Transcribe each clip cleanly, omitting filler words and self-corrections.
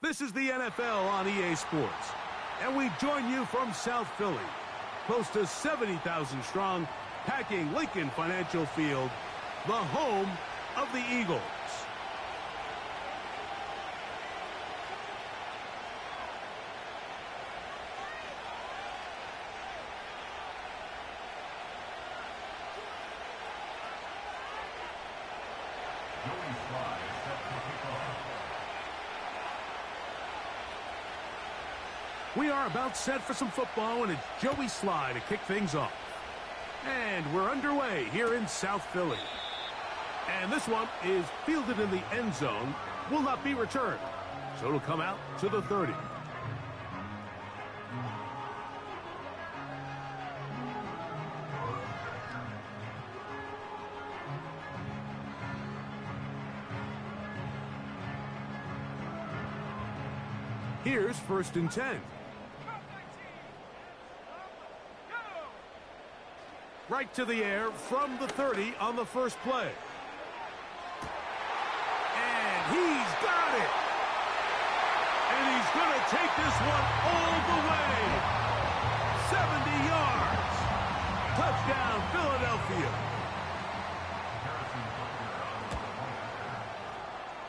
This is the NFL on EA Sports, and we join you from South Philly, close to 70,000 strong, packing Lincoln Financial Field, the home of the Eagles. We are about set for some football, and it's Joey Slye to kick things off. And we're underway here in South Philly. And this one is fielded in the end zone, will not be returned. So it'll come out to the 30. Here's 1st and 10. Right to the air from the 30 on the first play. And he's got it. And he's going to take this one all the way. 70 yards. Touchdown, Philadelphia.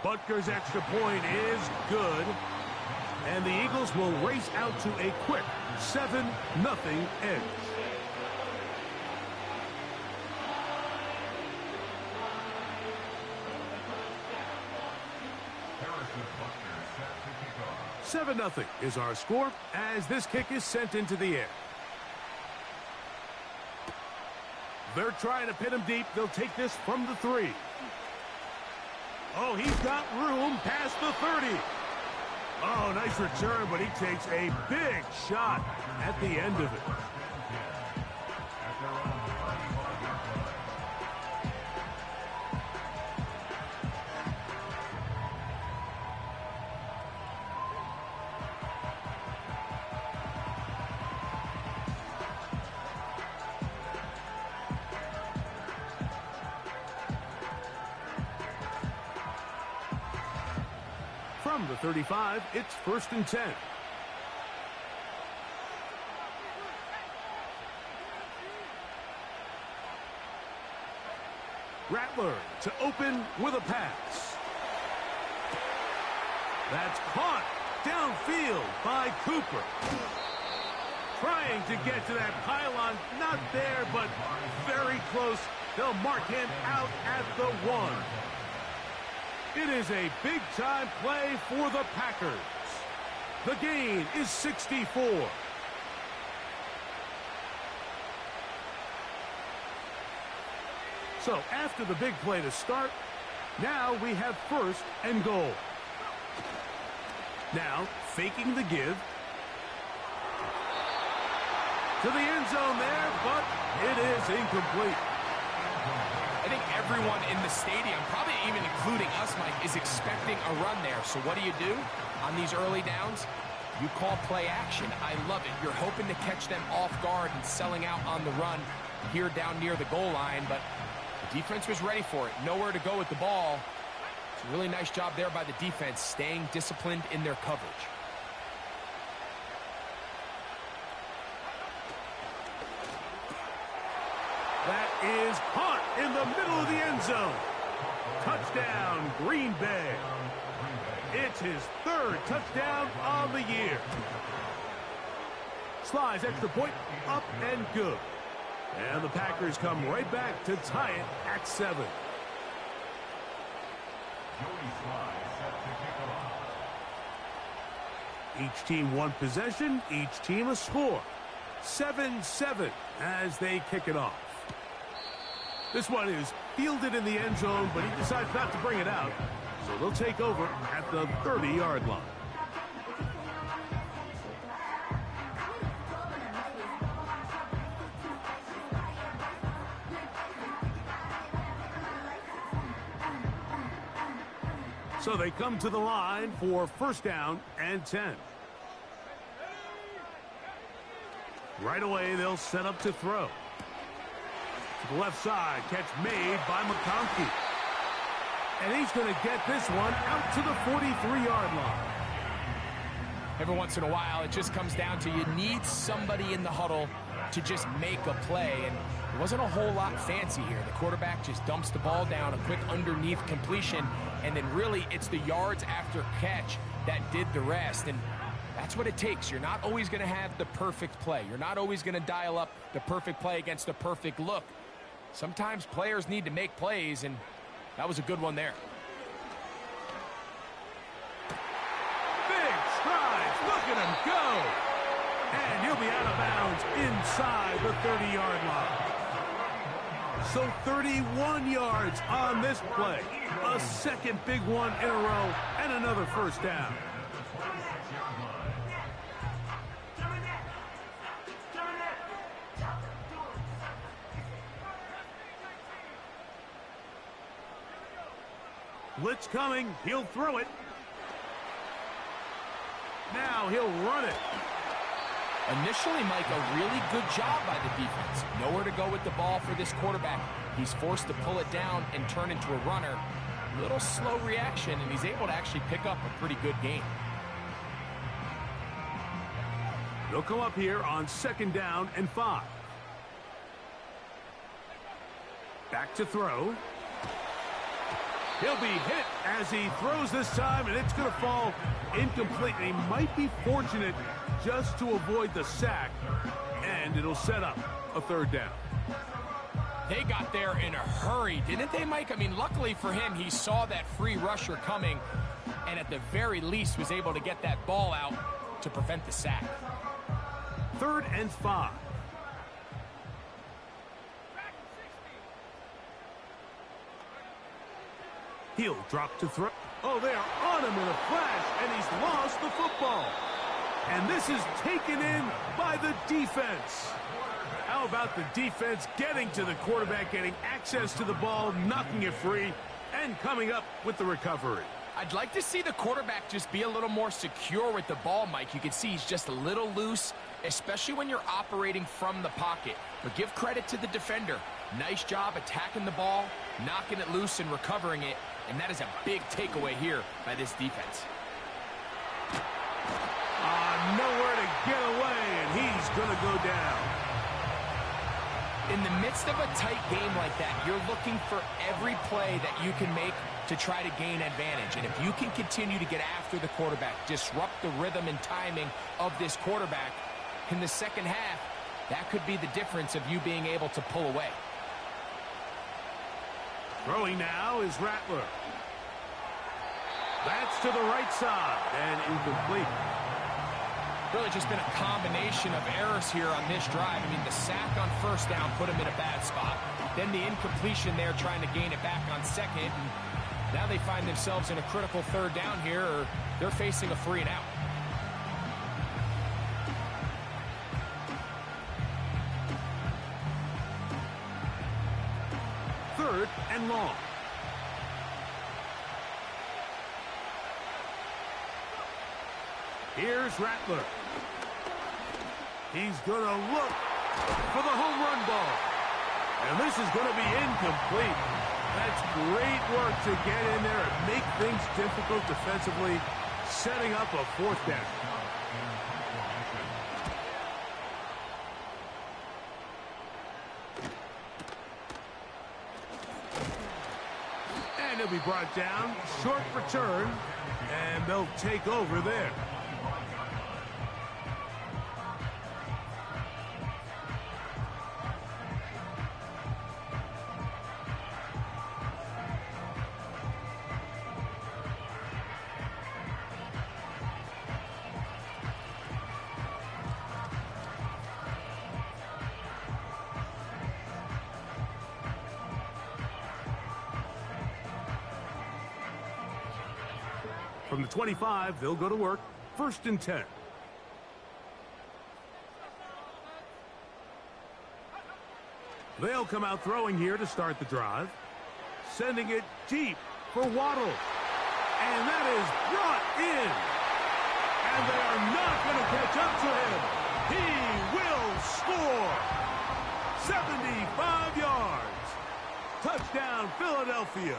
Butker's extra point is good. And the Eagles will race out to a quick 7-0 edge. Seven 0 is our score as this kick is sent into the air. They're trying to pin him deep. They'll take this from the 3. Oh, he's got room past the 30. Oh, nice return, but he takes a big shot at the end of it. From the 35, it's 1st and 10. Rattler to open with a pass. That's caught downfield by Cooper. Trying to get to that pylon, not there, but very close. They'll mark him out at the 1. It is a big-time play for the Packers. The gain is 64. So after the big play to start, now we have 1st and goal. Now faking the give. To the end zone there, but it is incomplete. I think everyone in the stadium, probably even including us, Mike, is expecting a run there. So what do? On these early downs? You call play action. I love it. You're hoping to catch them off guard and selling out on the run here down near the goal line, but the defense was ready for it. Nowhere to go with the ball. It's a really nice job there by the defense, staying disciplined in their coverage. That is caught in the middle of the end zone. Touchdown, Green Bay. It's his 3rd touchdown on the year. Slye's extra point up and good. And the Packers come right back to tie it at 7. Each team one possession, each team a score. 7-7 as they kick it off. This one is fielded in the end zone, but he decides not to bring it out. So they'll take over at the 30-yard line. So they come to the line for 1st down and 10. Right away, they'll set up to throw. To the left side, catch made by McConkey. And he's going to get this one out to the 43-yard line. every once in a while, it just comes down to you need somebody in the huddle to just make a play, and it wasn't a whole lot fancy here. The quarterback just dumps the ball down, a quick underneath completion, and then really it's the yards after catch that did the rest, and that's what it takes. You're not always going to have the perfect play. You're not always going to dial up the perfect play against the perfect look. Sometimes players need to make plays, and that was a good one there. Big strides. Look at him go. And he'll be out of bounds inside the 30-yard line. So 31 yards on this play. A second big one in a row and another first down. Blitz coming. He'll throw it. Now he'll run it. Initially, Mike, a really good job by the defense. Nowhere to go with the ball for this quarterback. He's forced to pull it down and turn into a runner. A little slow reaction, and he's able to actually pick up a pretty good game. They'll come up here on 2nd down and 5. Back to throw. He'll be hit as he throws this time, and it's going to fall incomplete. And he might be fortunate just to avoid the sack, and it'll set up a 3rd down. They got there in a hurry, didn't they, Mike? I mean, luckily for him, he saw that free rusher coming, and at the very least was able to get that ball out to prevent the sack. 3rd and 5. He'll drop to throw. Oh, they are on him in a flash, and he's lost the football. And this is taken in by the defense. How about the defense getting to the quarterback, getting access to the ball, knocking it free, and coming up with the recovery? I'd like to see the quarterback just be a little more secure with the ball, Mike. You can see he's just a little loose, especially when you're operating from the pocket. But give credit to the defender. Nice job attacking the ball, knocking it loose and recovering it. And that is a big takeaway here by this defense. Nowhere to get away, and he's going to go down. In the midst of a tight game like that, you're looking for every play that you can make to try to gain advantage. And if you can continue to get after the quarterback, disrupt the rhythm and timing of this quarterback in the second half, that could be the difference of you being able to pull away. Throwing now is Rattler. That's to the right side and incomplete. Really just been a combination of errors here on this drive. I mean, the sack on 1st down put him in a bad spot. Then the incompletion there trying to gain it back on 2nd. And now they find themselves in a critical 3rd down here, or they're facing a 3 and out. Third and long. Here's Rattler. He's going to look for the home run ball. And this is going to be incomplete. That's great work to get in there and make things difficult defensively, setting up a 4th down. And he'll be brought down, short return, and they'll take over there. From the 25, they'll go to work. 1st and 10. They'll come out throwing here to start the drive. Sending it deep for Waddle. And that is brought in. And they are not going to catch up to him. He will score. 75 yards. Touchdown, Philadelphia.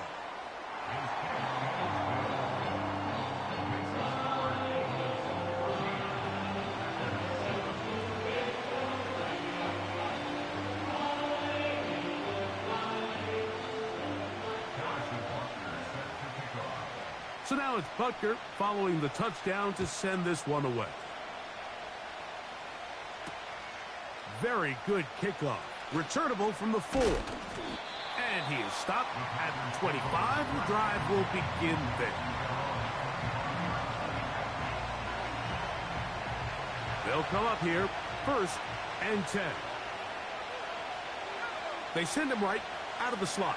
So now it's Butker following the touchdown to send this one away. Very good kickoff. Returnable from the 4. And he is stopped at the 25. The drive will begin there. They'll come up here, 1st and 10. They send him right out of the slot.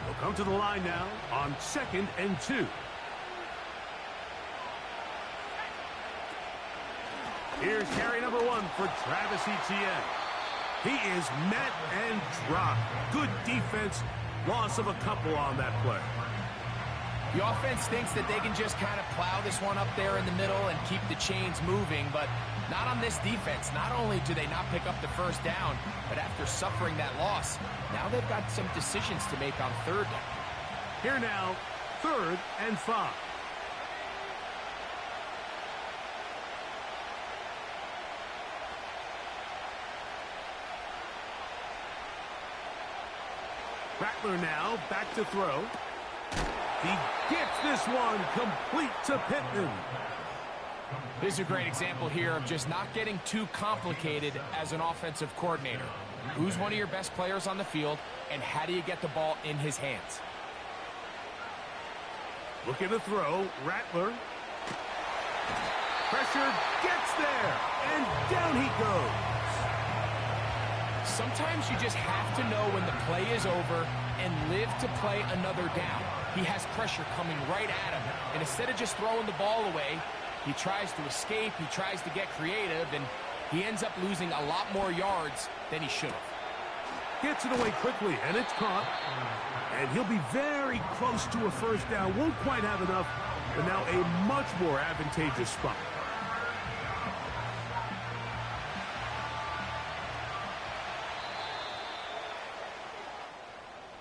They'll come to the line now on 2nd and 2. Here's carry number 1 for Travis Etienne. He is met and dropped. Good defense. Loss of a couple on that play. The offense thinks that they can just kind of plow this one up there in the middle and keep the chains moving, but not on this defense. Not only do they not pick up the 1st down, but after suffering that loss, now they've got some decisions to make on 3rd down. Here now, 3rd and 5. Rattler now back to throw. He gets this one complete to Pittman. This is a great example here of just not getting too complicated as an offensive coordinator. Who's one of your best players on the field, and how do you get the ball in his hands? Looking to throw. Rattler. Pressure gets there, and down he goes. Sometimes you just have to know when the play is over and live to play another down. He has pressure coming right at him, and instead of just throwing the ball away, he tries to escape, he tries to get creative, and he ends up losing a lot more yards than he should have. Gets it away quickly, and it's caught. And he'll be very close to a 1st down. Won't quite have enough, but now a much more advantageous spot.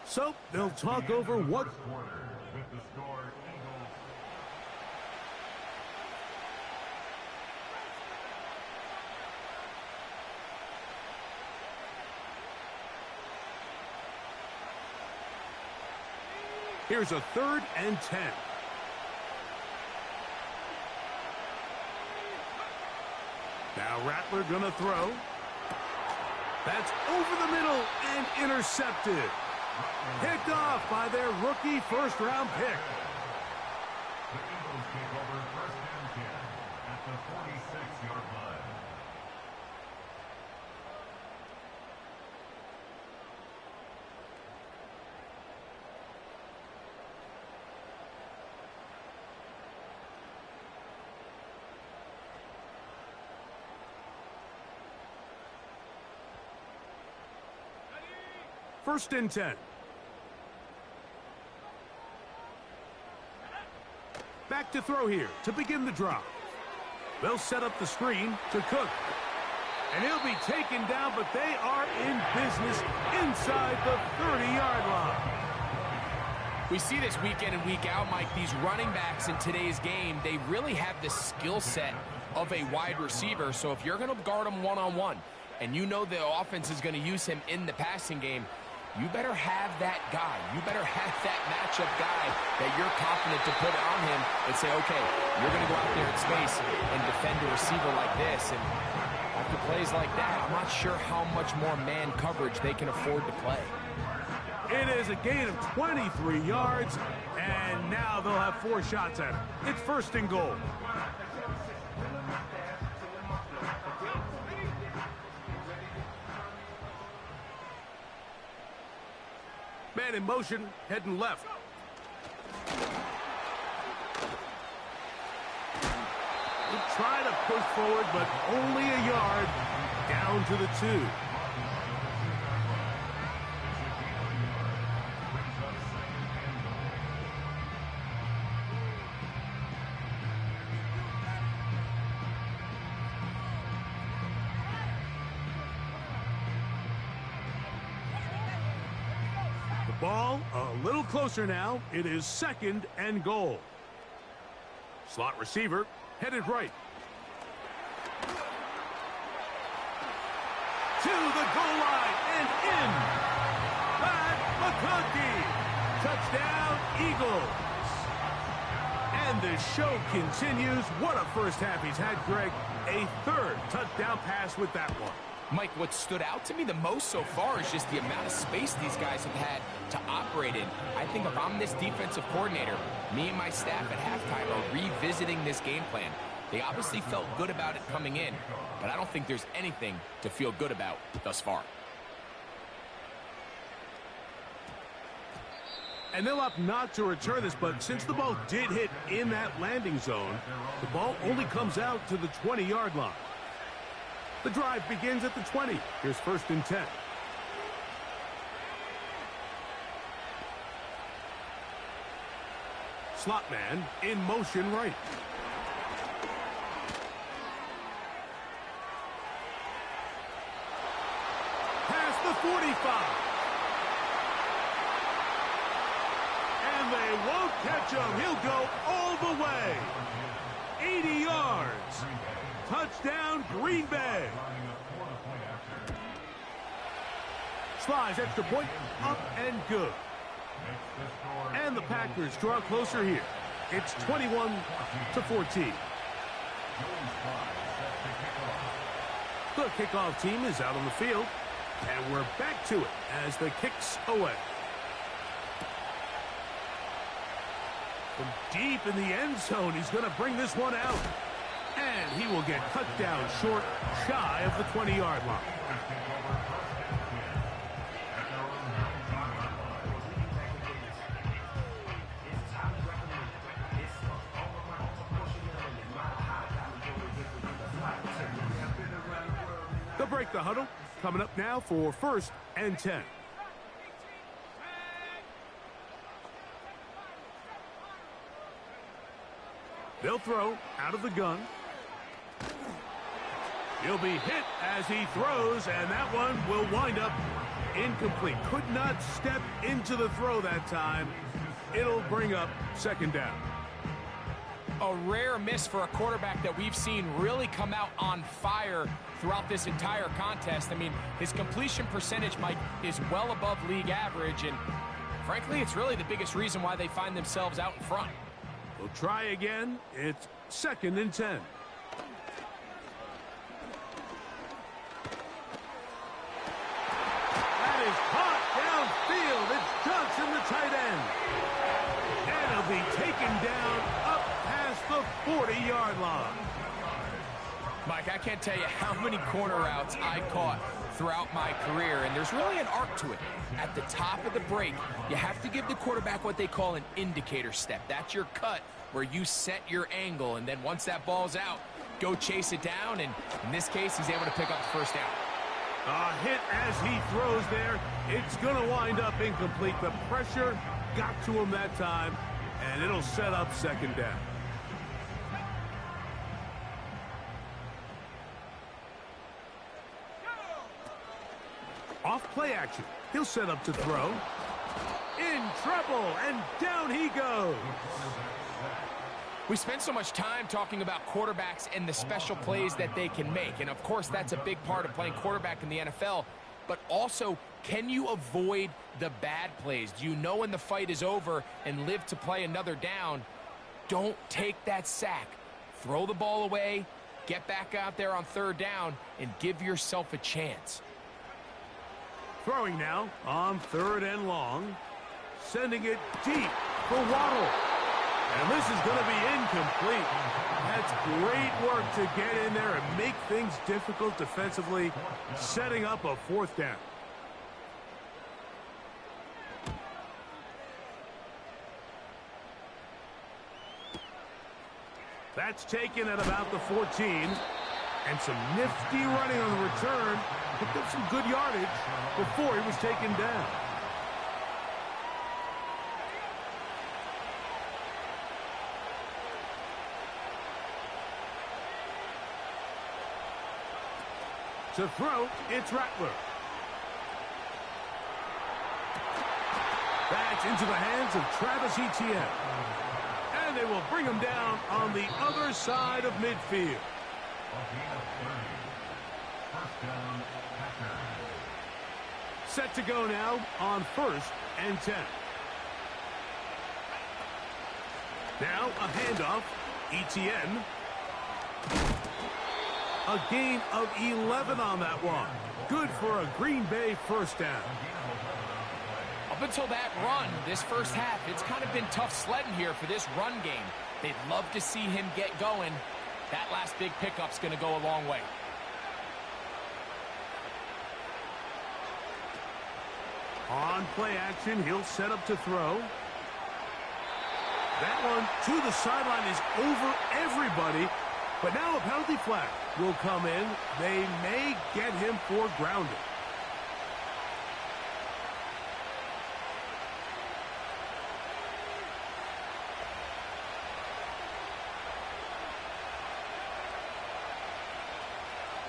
So they'll talk over what. Here's a 3rd and 10. Now Rattler gonna throw. That's over the middle and intercepted. Picked off by their rookie 1st-round pick. The Eagles take over 1st and 10 at the 46-yard line. First and 10. Back to throw here to begin the drive. They'll set up the screen to Cook. And he'll be taken down, but they are in business inside the 30-yard line. We see this week in and week out, Mike. These running backs in today's game, they really have the skill set of a wide receiver. So if you're going to guard him one-on-one, and you know the offense is going to use him in the passing game, you better have that guy. You better have that matchup guy that you're confident to put on him and say, okay, you're going to go out there in space and defend a receiver like this. And after plays like that, I'm not sure how much more man coverage they can afford to play. It is a gain of 23 yards, and now they'll have 4 shots at it. It's 1st and goal. Man in motion, heading left. He tried to push forward, but only a yard down to the 2. Ball a little closer now. It is 2nd and goal. Slot receiver headed right. To the goal line and in. Pat McConkey. Touchdown, Eagles. And the show continues. What a first half he's had, Greg. A 3rd touchdown pass with that one. Mike, what stood out to me the most so far is just the amount of space these guys have had to operate in. I think if I'm this defensive coordinator, me and my staff at halftime are revisiting this game plan. They obviously felt good about it coming in, but I don't think there's anything to feel good about thus far. And they'll opt not to return this, but since the ball did hit in that landing zone, the ball only comes out to the 20-yard line. The drive begins at the 20. Here's 1st and 10. Slot man in motion right. Past the 45. And they won't catch him. He'll go all the way. 80 yards. Touchdown, Green Bay. Slides extra point, up and good. And the Packers draw closer here. It's 21-14. The kickoff team is out on the field, and we're back to it as the kick's away. From deep in the end zone, he's going to bring this one out. And he will get cut down short, shy of the 20-yard line. They'll break the huddle. Coming up now for 1st and 10. They'll throw out of the gun. He'll be hit as he throws, and that one will wind up incomplete. Could not step into the throw that time. It'll bring up 2nd down. A rare miss for a quarterback that we've seen really come out on fire throughout this entire contest. I mean, his completion percentage, Mike, is well above league average, and frankly, it's really the biggest reason why they find themselves out in front. We'll try again. It's 2nd and 10. That is caught downfield. It's Johnson, the tight end. And he'll be taken down up past the 40-yard line. Mike, I can't tell you how many corner routes I caught throughout my career, and there's really an art to it. At the top of the break, you have to give the quarterback what they call an indicator step. That's your cut where you set your angle, and then once that ball's out, go chase it down, and in this case, he's able to pick up the 1st down. A hit as he throws there. It's going to wind up incomplete. The pressure got to him that time, and it'll set up 2nd down. Off play action. He'll set up to throw. In trouble, and down he goes. We spend so much time talking about quarterbacks and the special plays that they can make. And, of course, that's a big part of playing quarterback in the NFL. But also, can you avoid the bad plays? Do you know when the fight is over and live to play another down? Don't take that sack. Throw the ball away, get back out there on 3rd down, and give yourself a chance. Throwing now on 3rd and long. Sending it deep for Waddle. And this is going to be incomplete. That's great work to get in there and make things difficult defensively, setting up a 4th down. That's taken at about the 14. And some nifty running on the return. Picked up some good yardage before he was taken down. To throw, it's Rattler. That's into the hands of Travis Etienne. And they will bring him down on the other side of midfield. Set to go now on 1st and 10. Now a handoff. Etienne. A gain of 11 on that one. Good for a Green Bay first down. Up until that run, this first half, it's kind of been tough sledding here for this run game. They'd love to see him get going. That last big pickup's going to go a long way. On play action, he'll set up to throw. That one to the sideline is over everybody. But now a penalty flag will come in. They may get him for grounding.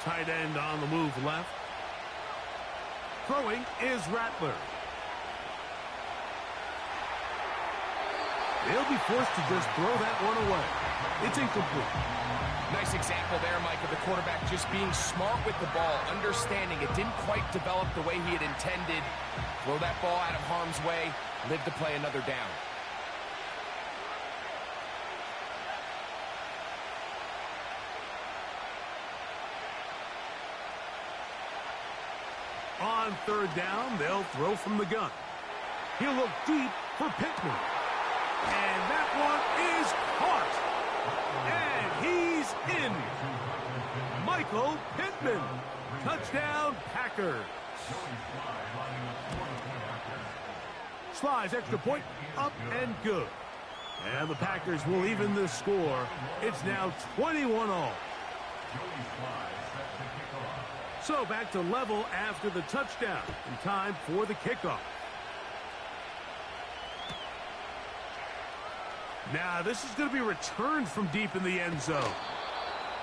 Tight end on the move left. Throwing is Rattler. They'll be forced to just throw that one away. It's incomplete. Nice example there, Mike, of the quarterback just being smart with the ball, understanding it didn't quite develop the way he had intended. Throw that ball out of harm's way, live to play another down. On 3rd down, they'll throw from the gun. He'll look deep for Pittman. And that one is caught. And he's in. Michael Pittman. Touchdown, Packers. Sly's extra point up and good. And the Packers will even the score. It's now 21-all. So back to level after the touchdown. And time for the kickoff. Now this is going to be returned from deep in the end zone.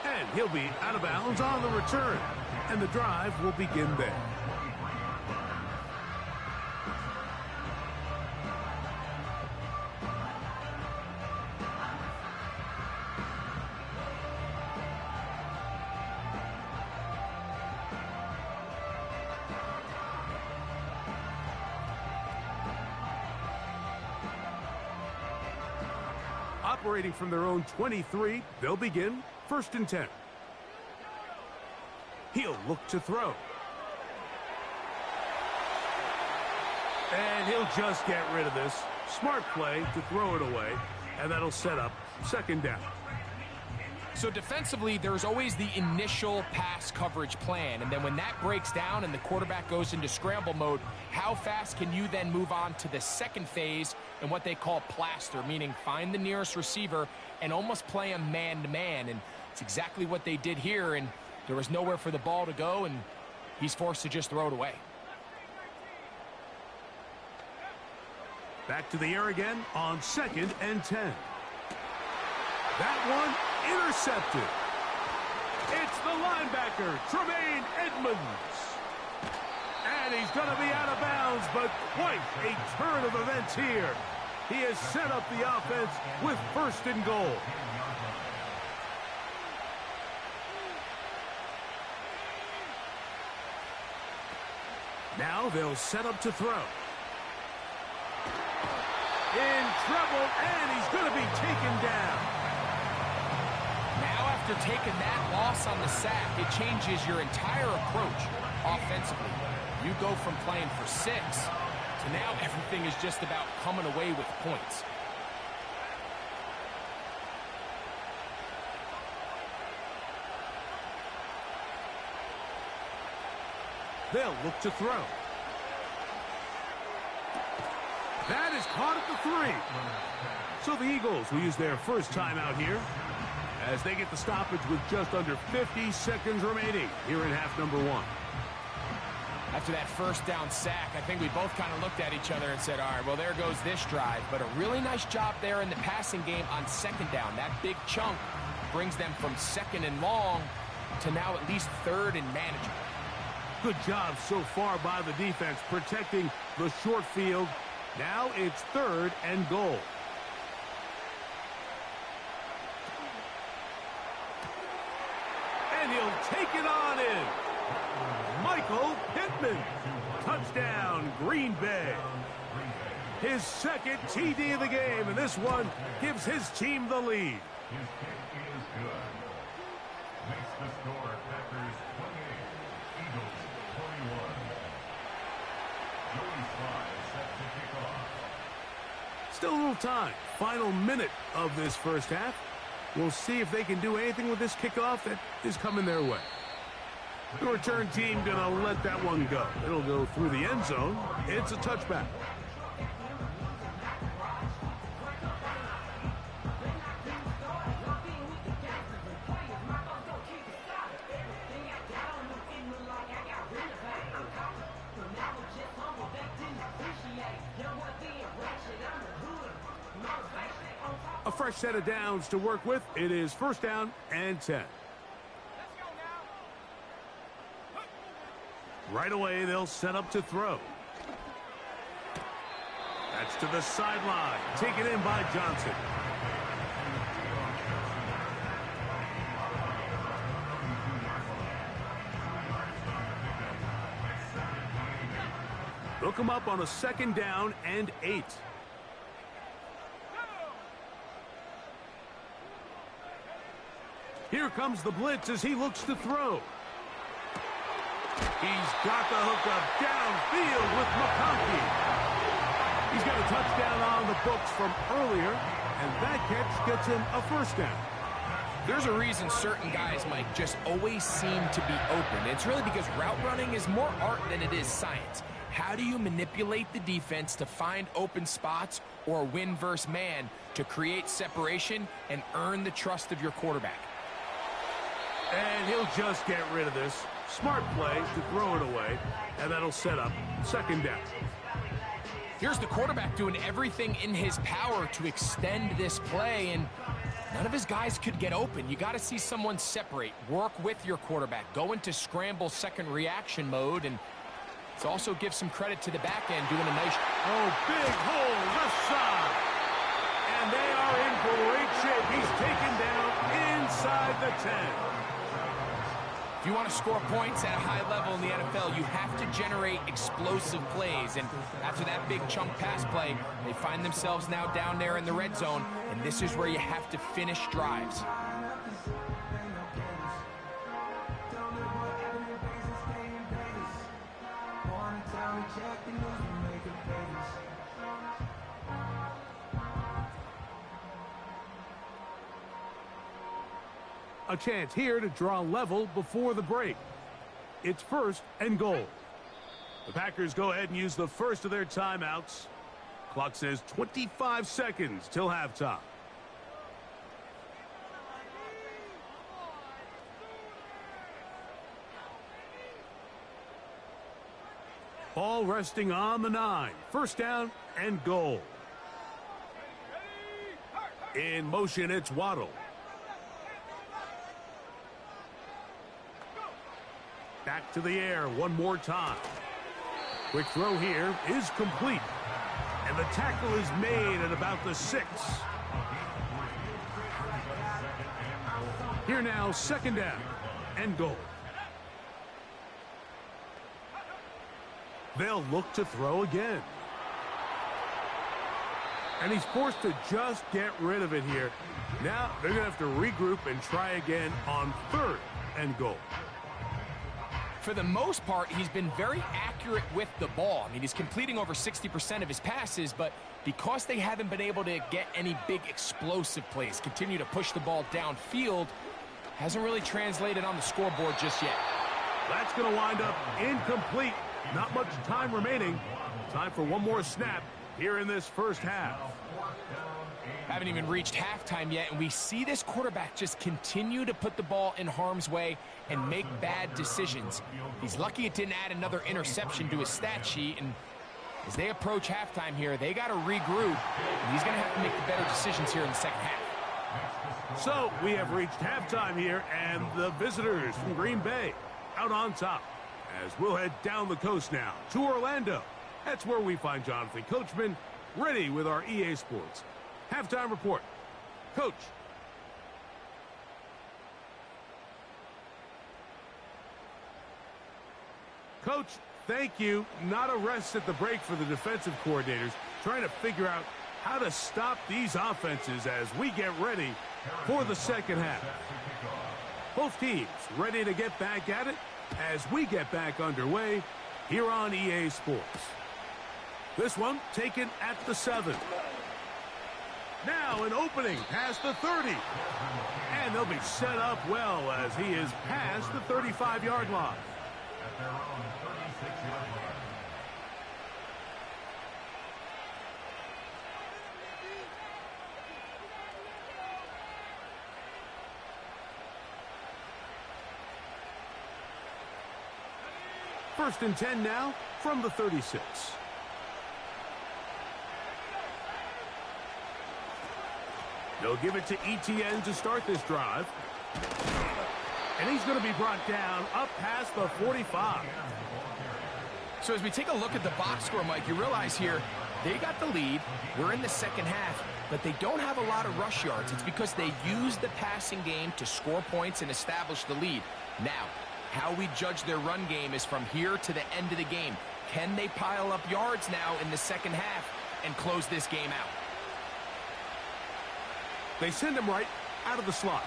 And he'll be out of bounds on the return. And the drive will begin there. Operating from their own 23, they'll begin 1st and 10. He'll look to throw. And he'll just get rid of this. Smart play to throw it away, and that'll set up 2nd down. So defensively, there's always the initial pass coverage plan, and then when that breaks down and the quarterback goes into scramble mode, how fast can you then move on to the second phase and what they call plaster, meaning find the nearest receiver and almost play him man-to-man, and it's exactly what they did here, and there was nowhere for the ball to go, and he's forced to just throw it away. Back to the air again on 2nd and 10. That one intercepted. It's the linebacker, Tremaine Edmonds. And he's going to be out of bounds, but quite a turn of events here. He has set up the offense with 1st and goal. Now they'll set up to throw. In trouble, and he's going to be taken down. Now after taking that loss on the sack, it changes your entire approach offensively. You go from playing for 6 to now everything is just about coming away with points. They'll look to throw. That is caught at the 3. So the Eagles will use their first timeout here as they get the stoppage with just under 50 seconds remaining here in half number 1. After that first down sack, I think we both kind of looked at each other and said, all right, well, there goes this drive. But a really nice job there in the passing game on 2nd down. That big chunk brings them from 2nd and long to now at least 3rd and manageable. Good job so far by the defense protecting the short field Now it's 3rd and goal. And he'll take it on in. Michael Pittman. Touchdown, Green Bay. His 2nd TD of the game, and this one gives his team the lead. His kick is good. Makes the score Packers 28, Eagles 21. Joey Sly set to kick off. Still a little time. Final minute of this first half. We'll see if they can do anything with this kickoff that is coming their way. The return team going to let that one go. It'll go through the end zone. It's a touchback. A fresh set of downs to work with. It is 1st down and 10. Right away, they'll set up to throw. That's to the sideline. Taken in by Johnson. They'll come up on a 2nd down and 8. Here comes the blitz as he looks to throw. He's got the hookup downfield with McConkey. He's got a touchdown on the books from earlier, and that catch gets him a 1st down. There's a reason certain guys, Mike, just always seem to be open. It's really because route running is more art than it is science. How do you manipulate the defense to find open spots or win versus man to create separation and earn the trust of your quarterback? And he'll just get rid of this. Smart play to throw it away, and that'll set up 2nd down. Here's the quarterback doing everything in his power to extend this play, and none of his guys could get open. You got to see someone separate, work with your quarterback, go into scramble 2nd reaction mode, and let's also give some credit to the back end doing a nice... Oh, big hole, left side. And they are in great shape. He's taken down inside the 10. If you want to score points at a high level in the NFL, you have to generate explosive plays. And after that big chunk pass play, they find themselves now down there in the red zone. And this is where you have to finish drives. A chance here to draw level before the break. It's 1st and goal. The Packers go ahead and use the first of their timeouts. Clock says 25 seconds till halftime. Ball resting on the 9. 1st down and goal. In motion, it's Waddle. Back to the air one more time. Quick throw here is complete. And the tackle is made at about the 6. Here now, 2nd down and goal. They'll look to throw again. And he's forced to just get rid of it here. Now they're going to have to regroup and try again on 3rd and goal. For the most part, he's been very accurate with the ball. I mean, he's completing over 60% of his passes, but because they haven't been able to get any big explosive plays, continue to push the ball downfield, hasn't really translated on the scoreboard just yet. That's going to wind up incomplete. Not much time remaining. Time for one more snap here in this first half. Haven't even reached halftime yet, and we see this quarterback just continue to put the ball in harm's way and make bad decisions. He's lucky it didn't add another interception to his stat sheet, and as they approach halftime here, they got to regroup, and he's going to have to make the better decisions here in the second half. So we have reached halftime here, and the visitors from Green Bay out on top, as we'll head down the coast now to Orlando That's where we find Jonathan Coachman, ready with our EA Sports halftime report. Coach. Coach, thank you. Not a rest at the break for the defensive coordinators, trying to figure out how to stop these offenses as we get ready for the second half. Both teams ready to get back at it as we get back underway here on EA Sports. This one taken at the 7. Now an opening past the 30. And they'll be set up well as he is past the 35-yard line. At their own 36-yard line. First and 10 now from the 36. They'll give it to Etienne to start this drive. And he's going to be brought down up past the 45. So as we take a look at the box score, Mike, you realize here they got the lead. We're in the second half, but they don't have a lot of rush yards. It's because they use the passing game to score points and establish the lead. Now, how we judge their run game is from here to the end of the game. Can they pile up yards now in the second half and close this game out? They send him right out of the slot.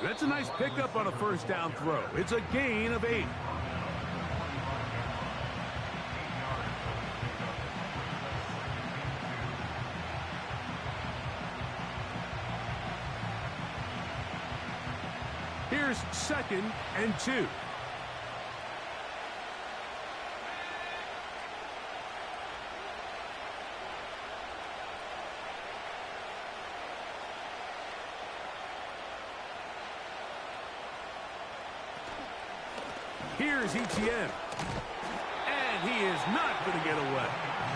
That's a nice pickup on a first down throw. It's a gain of 8. Here's 2nd and 2. Here's Etienne. And he is not going to get away.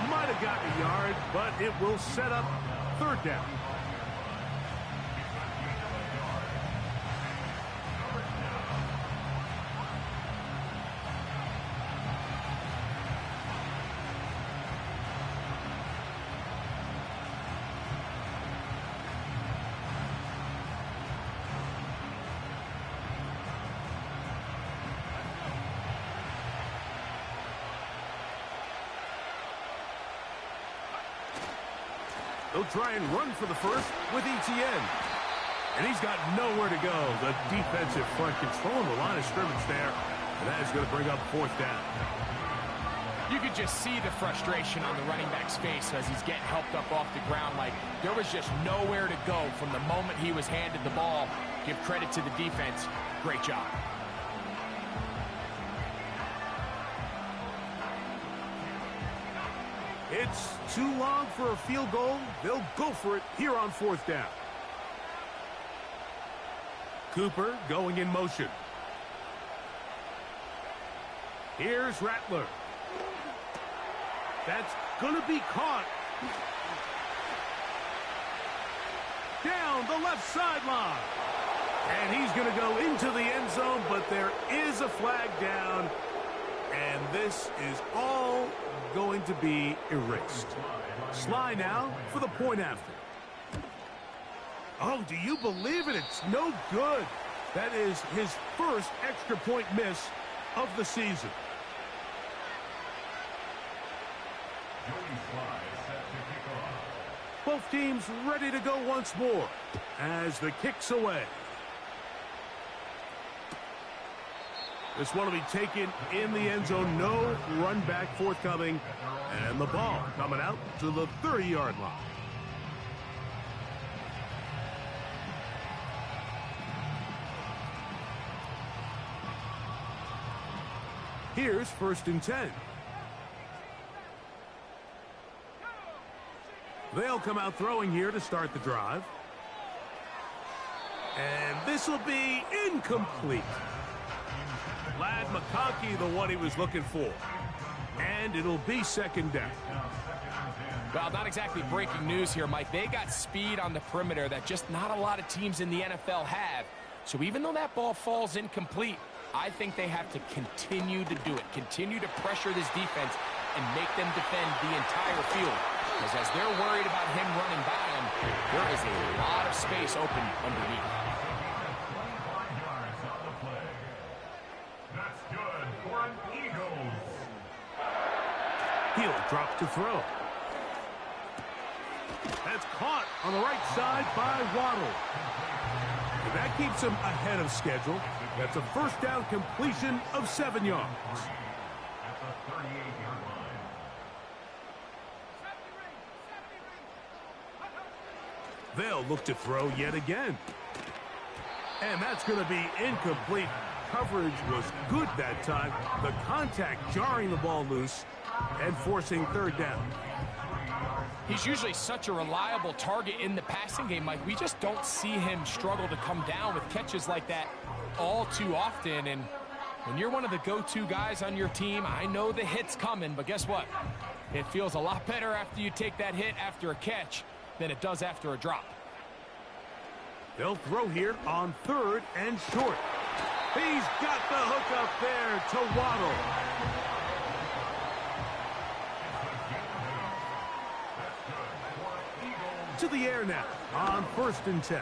Might have gotten a yard, but it will set up 3rd down. They'll try and run for the first with Etienne. And he's got nowhere to go. The defensive front controlling the line of scrimmage there. And that is going to bring up 4th down. You could just see the frustration on the running back's face as he's getting helped up off the ground. Like there was just nowhere to go from the moment he was handed the ball. Give credit to the defense. Great job. It's too long for a field goal. They'll go for it here on 4th down. Cooper going in motion. Here's Rattler. That's going to be caught. Down the left sideline. And he's going to go into the end zone, but there is a flag down. And this is all going to be erased. Sly now for the point after. Oh, do you believe it? It's no good. That is his first extra point miss of the season. Both teams ready to go once more as the kick's away. This one will be taken in the end zone. No run back forthcoming. And the ball coming out to the 30-yard line. Here's 1st and 10. They'll come out throwing here to start the drive. And this will be incomplete. Ladd McConkey, the one he was looking for. And it'll be 2nd down. Well, not exactly breaking news here, Mike. They got speed on the perimeter that just not a lot of teams in the NFL have. So even though that ball falls incomplete, I think they have to continue to do it, continue to pressure this defense and make them defend the entire field. Because as they're worried about him running by them, there is a lot of space open underneath. 25 yards on the play. That's good for an Eagles. He'll drop to throw. That's caught on the right side by Waddle. And that keeps him ahead of schedule. That's a first down completion of 7 yards. At the 38-yard line. They'll look to throw yet again. And that's going to be incomplete. Coverage was good that time. The contact jarring the ball loose and forcing third down. He's usually such a reliable target in the passing game, Mike. We just don't see him struggle to come down with catches like that all too often. And when you're one of the go-to guys on your team, I know the hit's coming, but guess what? It feels a lot better after you take that hit after a catch than it does after a drop. They'll throw here on third and short. He's got the hook up there to Waddle. To the air now on 1st and 10.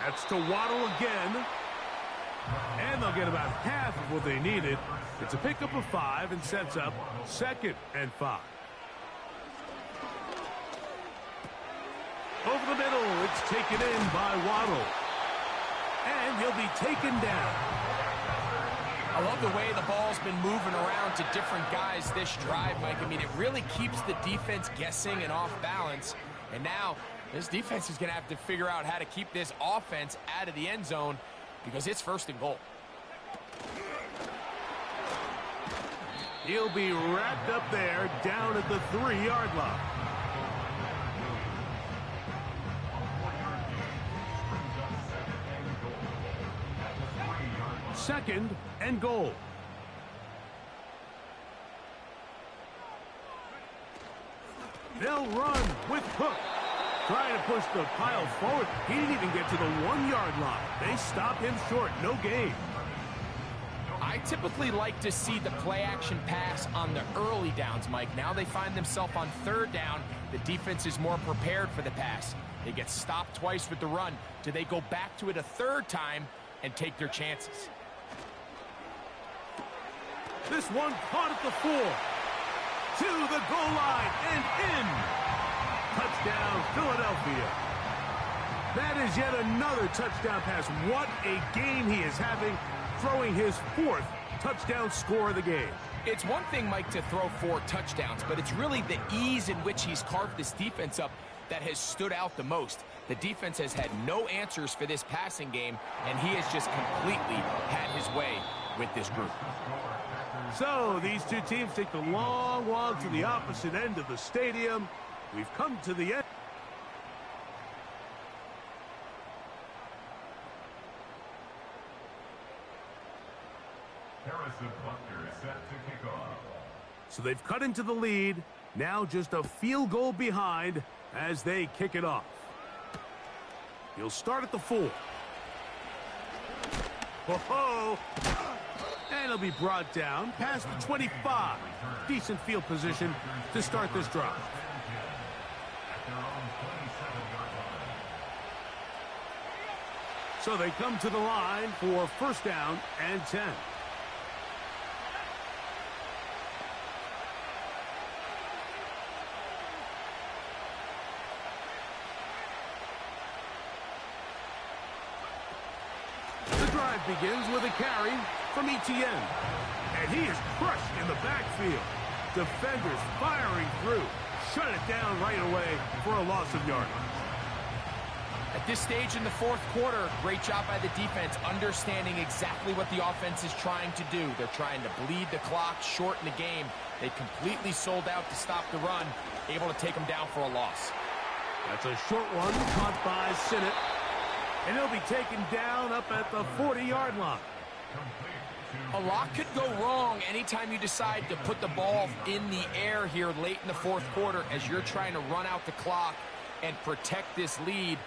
That's to Waddle again. And they'll get about half of what they needed. It's a pickup of 5 and sets up 2nd and 5. Over the middle, it's taken in by Waddle. And he'll be taken down. I love the way the ball's been moving around to different guys this drive, Mike. I mean, it really keeps the defense guessing and off balance. And now, this defense is going to have to figure out how to keep this offense out of the end zone because it's 1st and goal. He'll be wrapped up there down at the 3-yard line. Second and goal. They'll run with Cook. Trying to push the pile forward. He didn't even get to the 1-yard line. They stop him short. No gain. I typically like to see the play-action pass on the early downs, Mike. Now they find themselves on 3rd down. The defense is more prepared for the pass. They get stopped twice with the run. Do they go back to it a 3rd time and take their chances? This one caught at the 4. To the goal line and in. Touchdown, Philadelphia. That is yet another touchdown pass. What a game he is having, throwing his 4th touchdown score of the game. It's one thing, Mike, to throw 4 touchdowns, but it's really the ease in which he's carved this defense up that has stood out the most. The defense has had no answers for this passing game, and he has just completely had his way with this group. So these two teams take the long walk to the opposite end of the stadium. We've come to the end. Harrison Butker is set to kick off. So they've cut into the lead. Now just a field goal behind as they kick it off. He'll start at the 4. Ho-ho! And he'll be brought down past the 25. Decent field position to start this drive. So they come to the line for 1st down and 10. The drive begins with a carry from Etienne. And he is crushed in the backfield. Defenders firing through. Shut it down right away for a loss of yardage. At this stage in the 4th quarter, great job by the defense, understanding exactly what the offense is trying to do. They're trying to bleed the clock, shorten the game. They completely sold out to stop the run, able to take them down for a loss. That's a short one caught by Sinnott. And he'll be taken down up at the 40-yard line. A lot could go wrong anytime you decide to put the ball in the air here late in the 4th quarter as you're trying to run out the clock and protect this lead.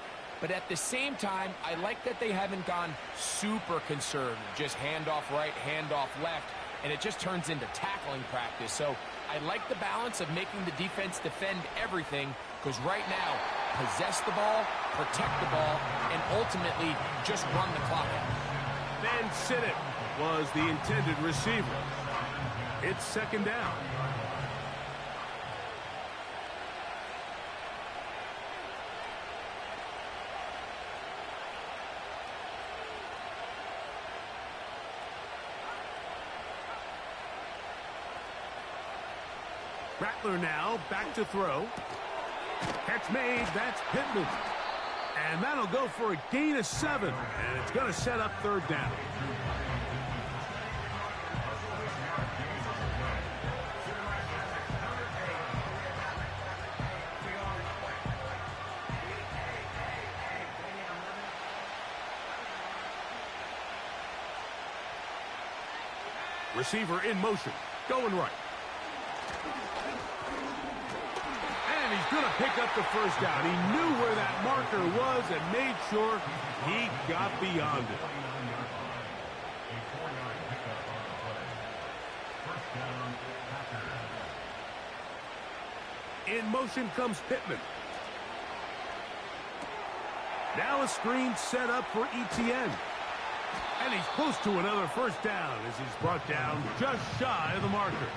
But at the same time, I like that they haven't gone super conservative, just handoff right, handoff left, and it just turns into tackling practice. So I like the balance of making the defense defend everything, because right now, possess the ball, protect the ball, and ultimately just run the clock out. Van Sittett was the intended receiver. It's second down. Rattler now back to throw. Catch made. That's Pittman. And that'll go for a gain of 7. And it's going to set up third down. Receiver in motion. Going right. And he's going to pick up the first down. He knew where that marker was and made sure he got beyond it. A 4-yard pickup on the play. First down, Packers. In motion comes Pittman. Now a screen set up for Etienne. And he's close to another first down as he's brought down just shy of the marker.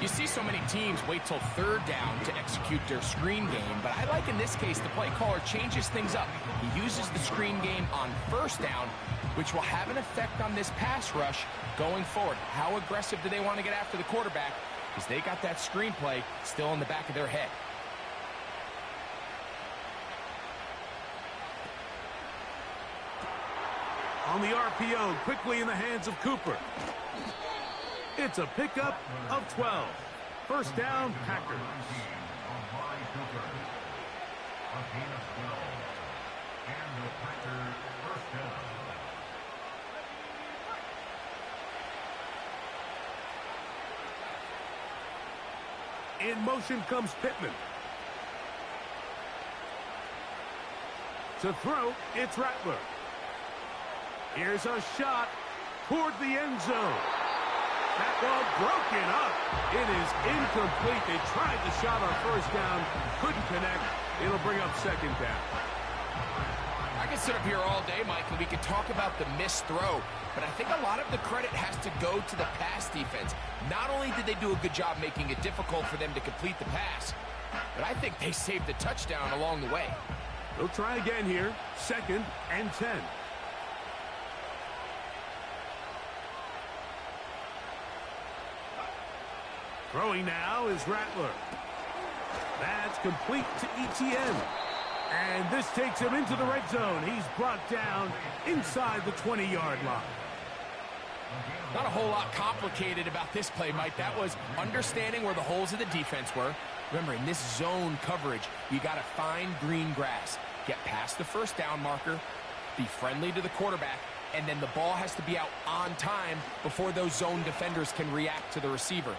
You see so many teams wait till third down to execute their screen game, but I like in this case the play caller changes things up. He uses the screen game on first down, which will have an effect on this pass rush going forward. How aggressive do they want to get after the quarterback? Because they got that screen play still in the back of their head. On the RPO, quickly in the hands of Cooper. It's a pickup of 12. First down, Packers. Amari Cooper. A gain of 12. And the Packers first down. In motion comes Pittman. To throw, it's Rattler. Here's a shot toward the end zone. That ball broken up. It is incomplete. They tried the shot on first down, couldn't connect. It'll bring up second down. I could sit up here all day, Mike, and we could talk about the missed throw, but I think a lot of the credit has to go to the pass defense. Not only did they do a good job making it difficult for them to complete the pass, but I think they saved the touchdown along the way. They'll try again here. Second and 10. Throwing now is Rattler. That's complete to Etienne. And this takes him into the red zone. He's brought down inside the 20-yard line. Not a whole lot complicated about this play, Mike. That was understanding where the holes of the defense were. Remember, in this zone coverage, you got to find green grass. Get past the first down marker, be friendly to the quarterback, and then the ball has to be out on time before those zone defenders can react to the receiver.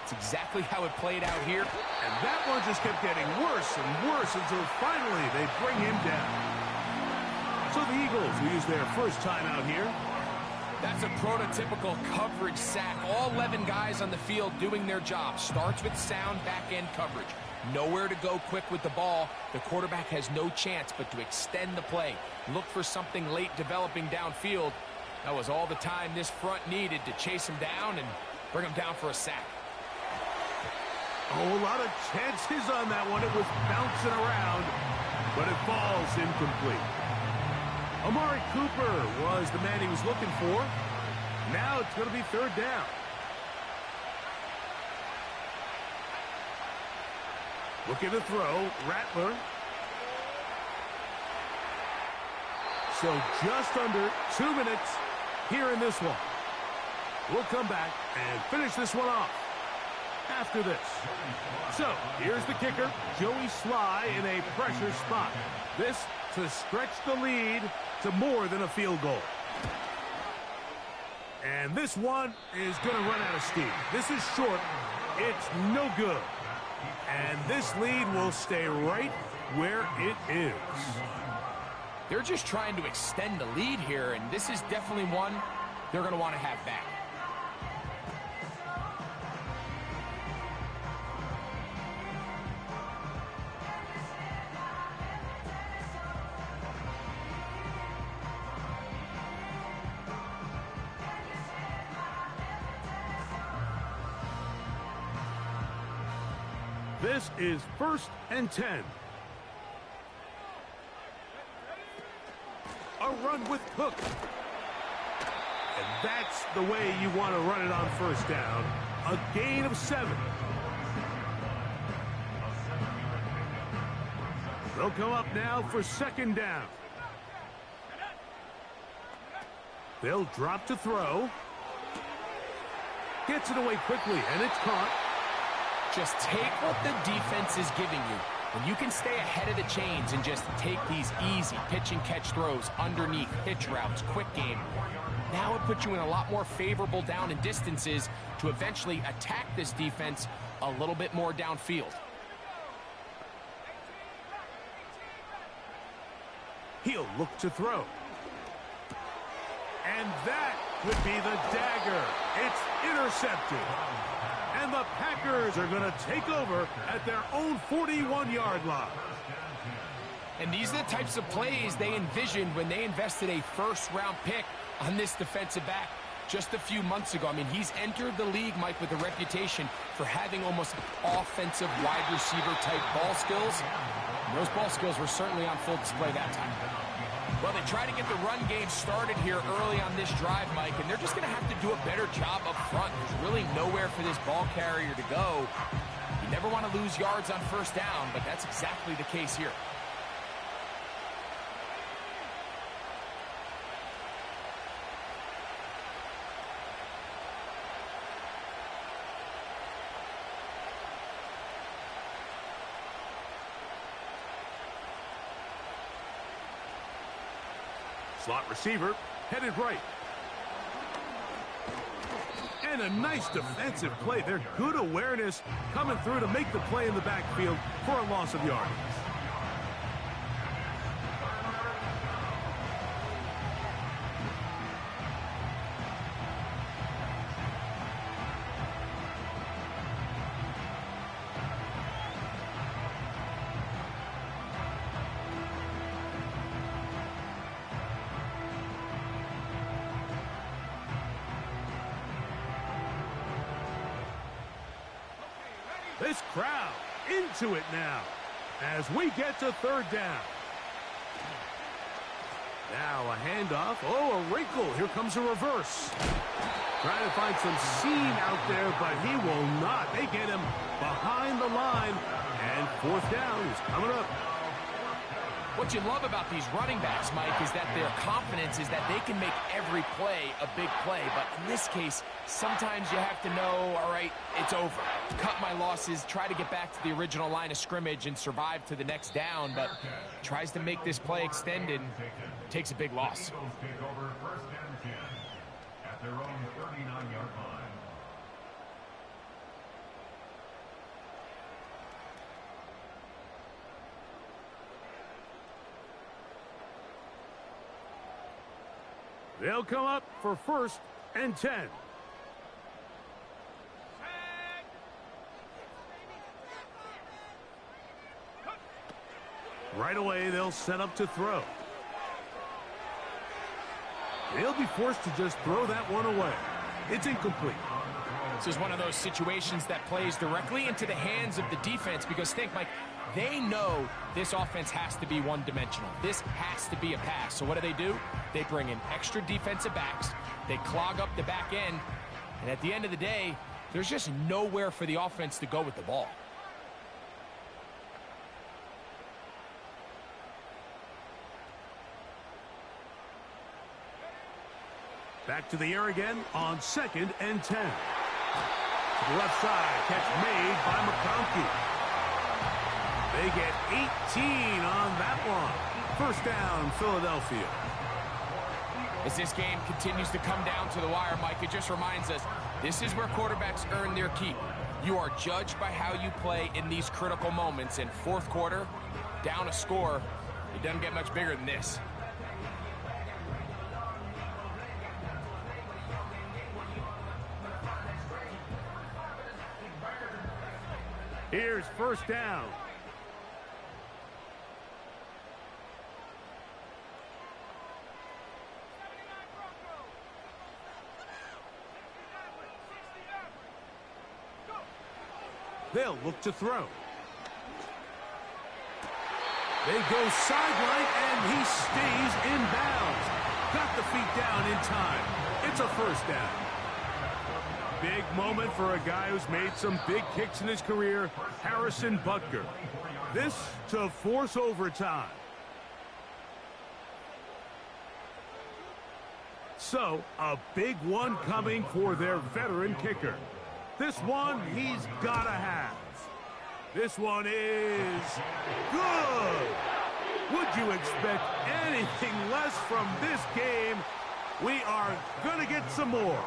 It's exactly how it played out here. And that one just kept getting worse and worse until finally they bring him down. So the Eagles will use their first time out here. That's a prototypical coverage sack. All 11 guys on the field doing their job. Starts with sound back-end coverage. Nowhere to go quick with the ball. The quarterback has no chance but to extend the play. Look for something late developing downfield. That was all the time this front needed to chase him down and bring him down for a sack. Oh, a lot of chances on that one. It was bouncing around, but it falls incomplete. Amari Cooper was the man he was looking for. Now it's going to be third down. Looking to throw, Rattler. So just under 2 minutes here in this one. We'll come back and finish this one off after this. So here's the kicker, Joey Sly in a pressure spot. This to stretch the lead to more than a field goal. And this one is going to run out of steam. This is short. It's no good. And this lead will stay right where it is. They're just trying to extend the lead here, and this is definitely one they're going to want to have back. This is 1st and 10. A run with Cook. And that's the way you want to run it on 1st down. A gain of 7. They'll come up now for 2nd down. They'll drop to throw. Gets it away quickly, and it's caught. Just take what the defense is giving you. When you can stay ahead of the chains and just take these easy pitch and catch throws underneath, hitch routes, quick game, now it puts you in a lot more favorable down and distances to eventually attack this defense a little bit more downfield. He'll look to throw. And that would be the dagger. It's intercepted. And the Packers are going to take over at their own 41-yard line. And these are the types of plays they envisioned when they invested a first-round pick on this defensive back just a few months ago. I mean, he's entered the league, Mike, with a reputation for having almost offensive wide receiver-type ball skills. And those ball skills were certainly on full display that time. Well, they try to get the run game started here early on this drive, Mike, and they're just going to have to do a better job up front. There's really nowhere for this ball carrier to go. You never want to lose yards on 1st down, but that's exactly the case here. Slot receiver, headed right. And a nice defensive play. They're good awareness coming through to make the play in the backfield for a loss of yardage. This crowd into it now as we get to 3rd down. Now a handoff. Oh, a wrinkle. Here comes a reverse. Trying to find some seam out there, but he will not. They get him behind the line, and 4th down is coming up. What you love about these running backs, Mike, is that their confidence is that they can make every play a big play. But in this case, sometimes you have to know, all right, it's over. Cut my losses, try to get back to the original line of scrimmage and survive to the next down, but tries to make this play extended, takes a big loss. Eagles take over 1st and 10 at their own 39-yard line. They'll come up for 1st and 10. Right away, they'll set up to throw. They'll be forced to just throw that one away. It's incomplete. This is one of those situations that plays directly into the hands of the defense because think, Mike, they know this offense has to be one-dimensional. This has to be a pass. So what do? They bring in extra defensive backs. They clog up the back end. And at the end of the day, there's just nowhere for the offense to go with the ball. Back to the air again on 2nd and 10. To the left side, catch made by McConkey. They get 18 on that one. 1st down, Philadelphia. As this game continues to come down to the wire, Mike, it just reminds us, this is where quarterbacks earn their keep. You are judged by how you play in these critical moments. In 4th quarter, down a score, it doesn't get much bigger than this. Here's first down. They'll look to throw. They go sideline, and he stays in bounds. Got the feet down in time. It's a first down. Big moment for a guy who's made some big kicks in his career, Harrison Butker. This to force overtime. So, a big one coming for their veteran kicker. This one he's got to have. This one is good. Would you expect anything less from this game? We are going to get some more.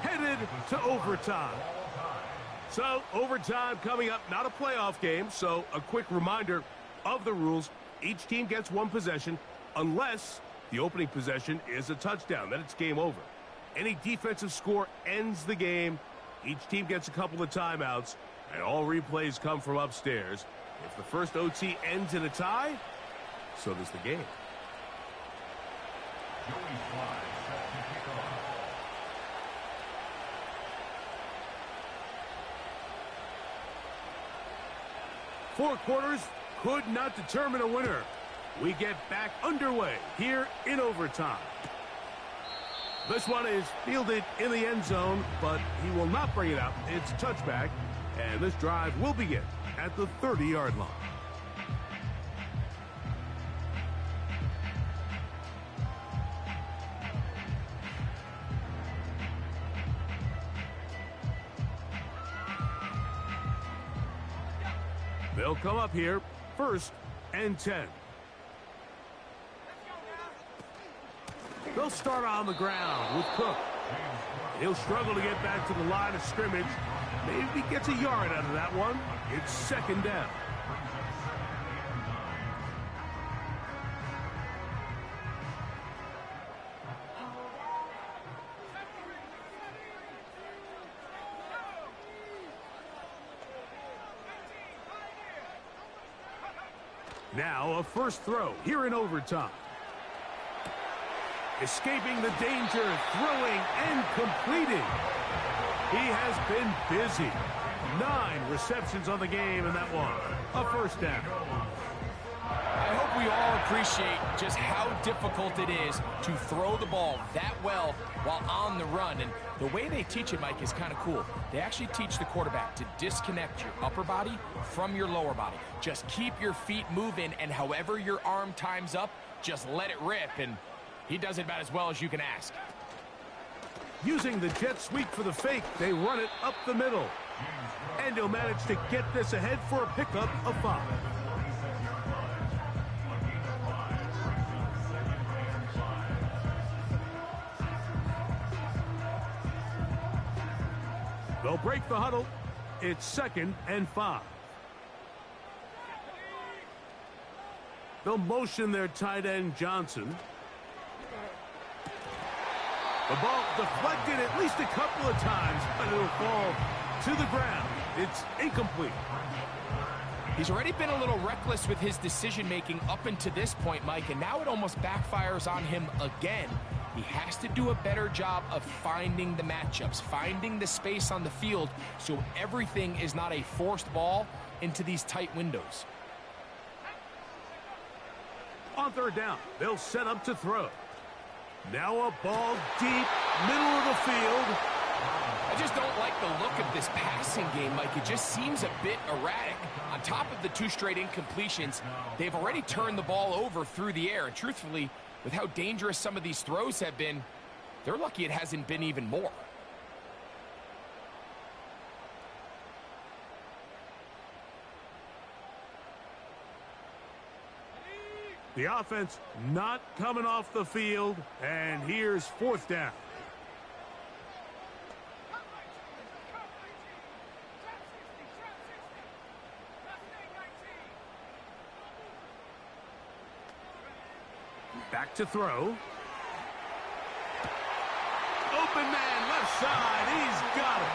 Headed to overtime. So, overtime coming up, not a playoff game, so a quick reminder of the rules. Each team gets one possession unless the opening possession is a touchdown. Then it's game over. Any defensive score ends the game. Each team gets a couple of timeouts, and all replays come from upstairs. If the first OT ends in a tie, so does the game. Four quarters could not determine a winner. We get back underway here in overtime. This one is fielded in the end zone, but he will not bring it out. It's touchback, and this drive will begin at the 30-yard line. They'll come up here, 1st and 10. They'll start on the ground with Cook. He'll struggle to get back to the line of scrimmage. Maybe gets a yard out of that one. It's 2nd down. Now a first throw here in overtime. Escaping the danger, throwing and completing. He has been busy. 9 receptions on the game in that one. A first down. I hope we all appreciate just how difficult it is to throw the ball that well while on the run. And the way they teach it, Mike, is kind of cool. They actually teach the quarterback to disconnect your upper body from your lower body. Just keep your feet moving, and however your arm times up, just let it rip. And he does it about as well as you can ask. Using the jet sweep for the fake, they run it up the middle. And he'll manage to get this ahead for a pickup of 5. They'll break the huddle. It's 2nd and 5. They'll motion their tight end, Johnson. The ball deflected at least a couple of times, but it'll fall to the ground. It's incomplete. He's already been a little reckless with his decision-making up until this point, Mike, and now it almost backfires on him again. He has to do a better job of finding the matchups, finding the space on the field, so everything is not a forced ball into these tight windows. On 3rd down, they'll set up to throw. Now a ball deep, middle of the field. I just don't like the look of this passing game, Mike. It just seems a bit erratic. On top of the 2 straight incompletions, they've already turned the ball over through the air. And truthfully, with how dangerous some of these throws have been, they're lucky it hasn't been even more. The offense not coming off the field, and here's 4th down. Back to throw. Open man, left side. He's got it.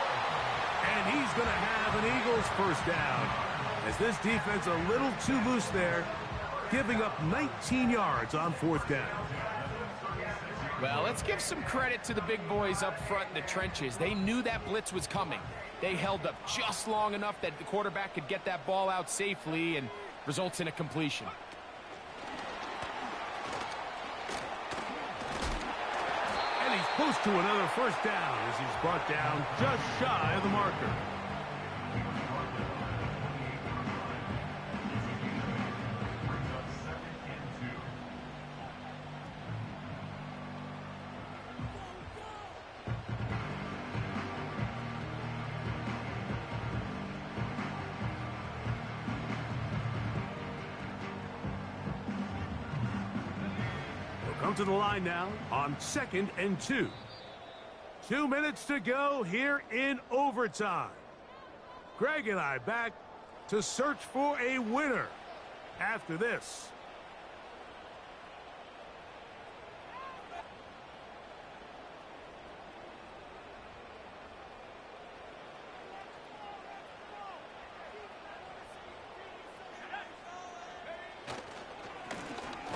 And he's going to have an Eagles first down. As this defense a little too loose there, giving up 19 yards on fourth down. Well, let's give some credit to the big boys up front in the trenches. They knew that blitz was coming. They held up just long enough that the quarterback could get that ball out safely and results in a completion. And he's close to another first down as he's brought down just shy of the marker. Come to the line now on 2nd and 2. 2 minutes to go here in overtime. Greg and I back to search for a winner after this.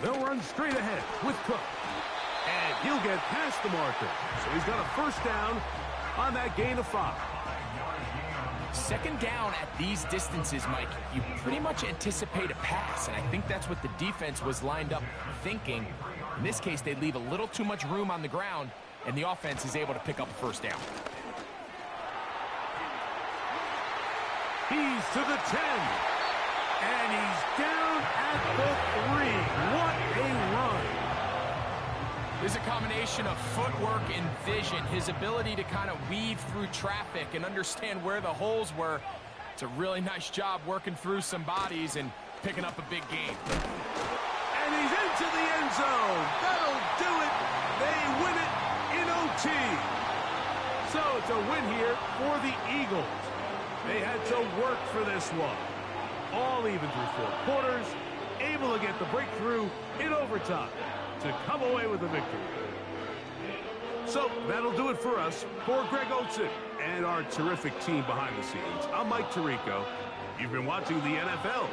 They'll run straight ahead with Cook. And he'll get past the marker. So he's got a first down on that gain of 5. Second down at these distances, Mike, you pretty much anticipate a pass, and I think that's what the defense was lined up thinking. In this case, they leave a little too much room on the ground, and the offense is able to pick up a first down. He's to the 10. And he's down at the 3. What a run. There's a combination of footwork and vision, his ability to kind of weave through traffic and understand where the holes were. It's a really nice job working through some bodies and picking up a big gain. And he's into the end zone. That'll do it. They win it in OT. So it's a win here for the Eagles. They had to work for this one. All even through 4 quarters, able to get the breakthrough in overtime to come away with a victory. So that'll do it for us. For Greg Olsen and our terrific team behind the scenes, I'm Mike Tirico. You've been watching the NFL